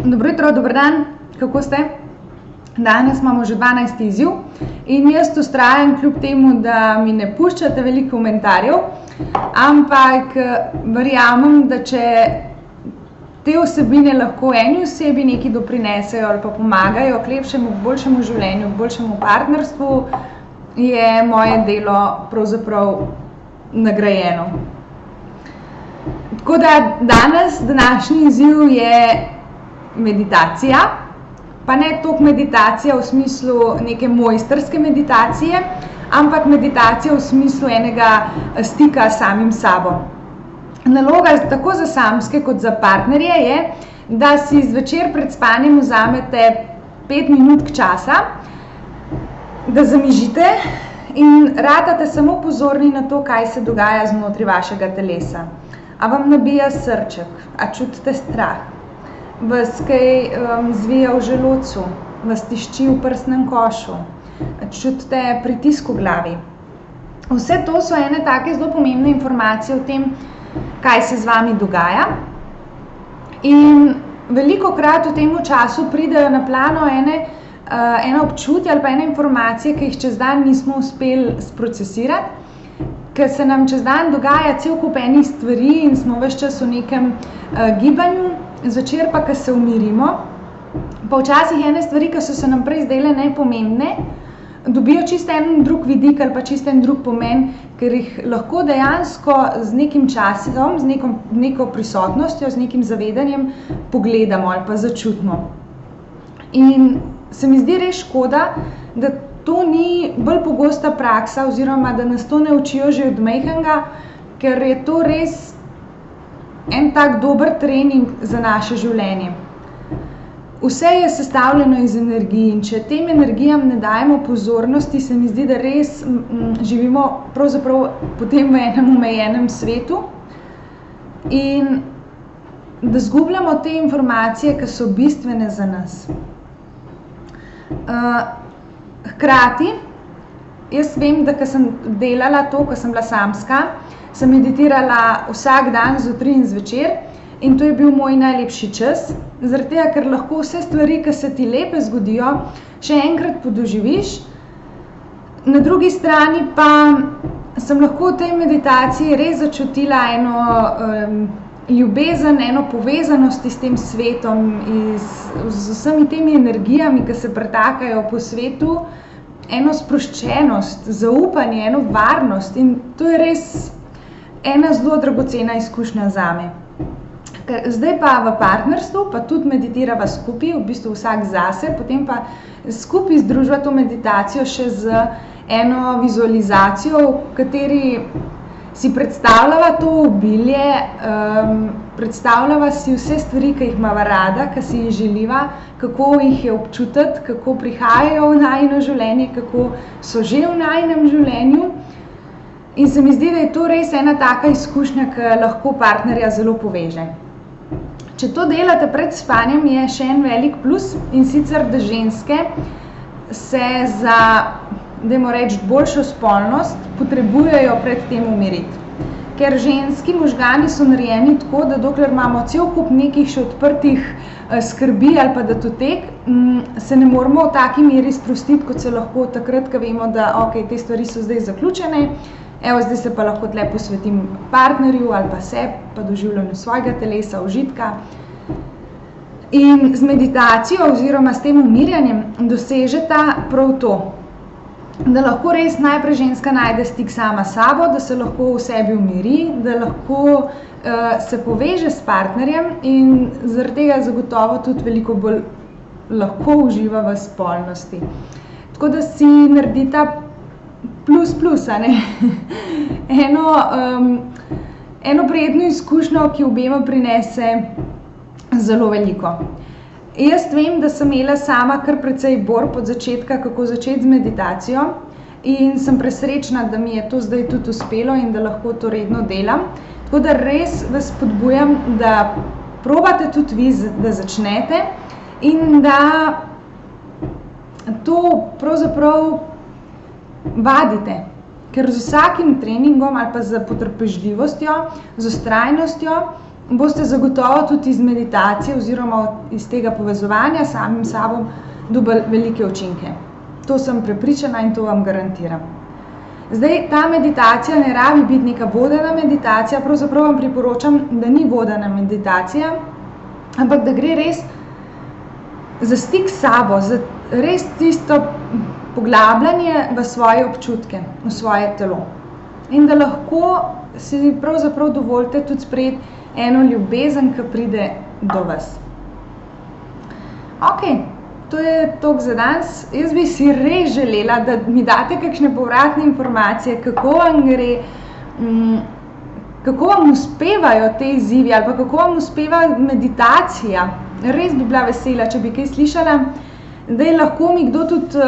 Dobro jutro, dober dan, kako ste? Danes imamo že 12. izziv in jaz vztrajam kljub temu, da mi ne puščate veliko komentarjev, ampak verjamem, da če te vsebine lahko eni osebi nekaj doprinesejo ali pa pomagajo k lepšemu, boljšemu življenju, k boljšemu partnerstvu, je moje delo pravzaprav nagrajeno. Tako da današnji izziv je meditacija, pa ne toliko meditacija v smislu neke mojstrske meditacije, ampak meditacija v smislu enega stika s samim sabo. Naloga tako za samske kot za partnerje je, da si zvečer pred spanjem vzamete 5 minut časa, da zamižite in ratate samo pozorni na to, kaj se dogaja znotraj vašega telesa. A vam nabija srček, a čutite strah, vas kaj zvija v želodcu, vas tišči v prsnem košu, čutite pritisk v glavi. Vse to so ene take zelo pomembne informacije o tem, kaj se z vami dogaja. In velikokrat v tem času pridejo na plano ena občutja ali pa ene informacije, ki jih čez dan nismo uspeli sprocesirati, ker se nam čez dan dogaja cel kup enih stvari in smo ves čas v nekem gibanju, zvečer pa, ko se umirimo, pa včasih ene stvari, ki so se nam prej zdele nepomembne, dobijo čisto en drug vidik ali pa čisto en drug pomen, ker jih lahko dejansko z nekim časom, z neko prisotnostjo, z nekim zavedanjem pogledamo ali pa začutimo. In se mi zdi res škoda, da to ni bolj pogosta praksa oziroma da nas to ne učijo že od majhnega, ker je to res en tak dober trening za naše življenje. Vse je sestavljeno iz energij in če tem energijam ne dajemo pozornosti, se mi zdi, da res živimo pravzaprav potem v enem omejenem svetu in da izgubljamo te informacije, ki so bistvene za nas. Hkrati, jaz vem, da ko sem delala to, ko sem bila samska, sem meditirala vsak dan zjutraj in zvečer in to je bil moj najlepši čas, zaradi tega, ker lahko vse stvari, ki se ti lepe zgodijo, še enkrat podoživiš. Na drugi strani pa sem lahko v tej meditaciji res začutila eno ljubezen, eno povezanost s tem svetom, z vsemi temi energijami, ki se pretakajo po svetu, eno sproščenost, zaupanje, eno varnost in to je res ena zelo dragocena izkušnja zame. Zdaj pa v partnerstvu, pa tudi meditirava skupaj, v bistvu vsak zase, potem pa skupaj združva to meditacijo še z eno vizualizacijo, v kateri si predstavljava to obilje, predstavljava si vse stvari, ki jih imava rada, ki si jih želiva, kako jih je občutiti, kako prihajajo v najino življenje, kako so že v najinem življenju. In se mi zdi, da je to res ena taka izkušnja, ki lahko partnerja zelo poveže. Če to delate pred spanjem, je še en velik plus in sicer, da ženske se za, dajmo reči, boljšo spolnost potrebujejo pred tem umiriti. Ker ženski možgani so narejeni tako, da dokler imamo cel kup nekih še odprtih skrbi ali pa datotek, se ne moramo v taki meri sprostiti, kot se lahko takrat, ko vemo, da ok, te stvari so zdaj zaključene, evo, zdaj se pa lahko tle posvetim partnerju ali pa sebi, pa doživljanju svojega telesa, užitka. In z meditacijo oziroma s tem umirjanjem dosežeta prav to, da lahko res najprej ženska najde stik sama s sabo, da se lahko v sebi umiri, da lahko se poveže s partnerjem in zaradi tega zagotovo tudi veliko bolj lahko uživa v spolnosti. Tako da si naredita plus, a ne? Eno prijetno izkušnjo, ki obema prinese zelo veliko. Jaz vem, da sem imela sama kar precej borb od začetka, kako začeti z meditacijo in sem presrečna, da mi je to zdaj tudi uspelo in da lahko to redno delam. Tako da res vas spodbujam, da probate tudi vi, da začnete in da to pravzaprav vadite, ker z vsakim treningom ali pa z potrpežljivostjo, z vztrajnostjo boste zagotovo tudi iz meditacije oziroma iz tega povezovanja s samim sabo dobili velike učinke. To sem prepričana in to vam garantiram. Zdaj, ta meditacija ne rabi biti neka vodena meditacija, pravzaprav vam priporočam, da ni vodena meditacija, ampak da gre res za stik s sabo, za res tisto poglabljanje v svoje občutke, v svoje telo. In da lahko si pravzaprav dovolite tudi sprejeti eno ljubezen, ki pride do vas. Ok, to je toliko za danes. Jaz bi si res želela, da mi date kakšne povratne informacije, kako vam gre, kako vam uspevajo te izzivi ali pa kako vam uspeva meditacija. Res bi bila vesela, če bi kaj slišala. Zdaj lahko mi kdo tudi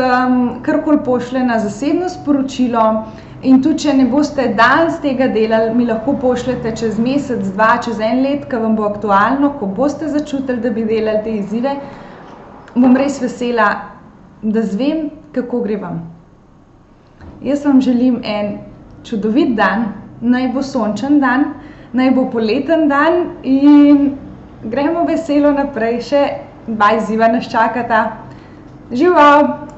karkoli pošlje na zasebno sporočilo in tudi, če ne boste danes tega delali, mi lahko pošljete čez mesec, dva, čez 1 let, ko vam bo aktualno, ko boste začutili, da bi delali te izzive. Bom res vesela, da zvem, kako gre vam. Jaz vam želim en čudovit dan, naj bo sončen dan, naj bo poleten dan in gremo veselo naprej, še 2 izziva nas čakata. Živijo!